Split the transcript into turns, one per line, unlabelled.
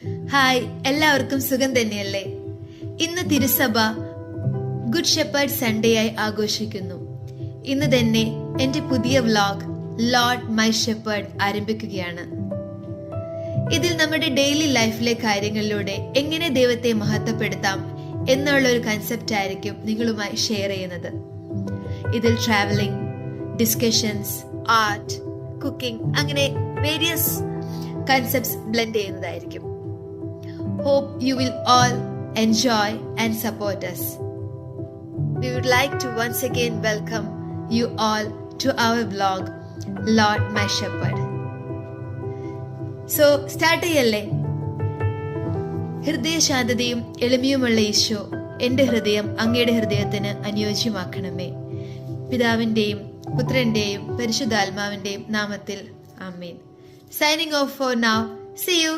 Hi, എല്ലാവർക്കും സുഖം തന്നെയല്ലേ? ഇന്ന് തിരുസഭ ഗുഡ് ഷെപ്പേർഡ് സൺഡേ ആയി ആഘോഷിക്കുന്നു. ഇന്ന് തന്നെ എന്റെ പുതിയ വ്ലോഗ് ലോർഡ് മൈ ഷെപ്പേർഡ് ആരംഭിക്കുകയാണ്. ഇതിൽ നമ്മുടെ ഡെയിലി ലൈഫിലെ കാര്യങ്ങളിലൂടെ എങ്ങനെ ദൈവത്തെ മഹത്വപ്പെടുത്താം എന്നുള്ള ഒരു കൺസെപ്റ്റ് ആയിരിക്കും നിങ്ങളുമായി ഷെയർ ചെയ്യുന്നത്. ഇതിൽ ട്രാവലിംഗ്, ഡിസ്കഷൻസ്, ആർട്ട്, കുക്കിംഗ് അങ്ങനെ വേരിയസ് കൺസെപ്റ്റ്സ് ബ്ലെൻഡ് ചെയ്യുന്നതായിരിക്കും. Hope you will all enjoy and support us. We would like to once again welcome you all to our vlog, Lord My Shepherd. So, start ചെയ്യല്ലേ? ഹൃദയശാന്തതയും എളിമയുമുള്ള ഈശോ, എൻ്റെ ഹൃദയം അങ്ങയുടെ ഹൃദയത്തിന് അനുയോജ്യമാക്കണമേ. പിതാവിൻ്റെയും പുത്രൻ്റെയും പരിശുദ്ധാത്മാവിൻ്റെയും നാമത്തിൽ ആമേൻ. Signing off for now. See you.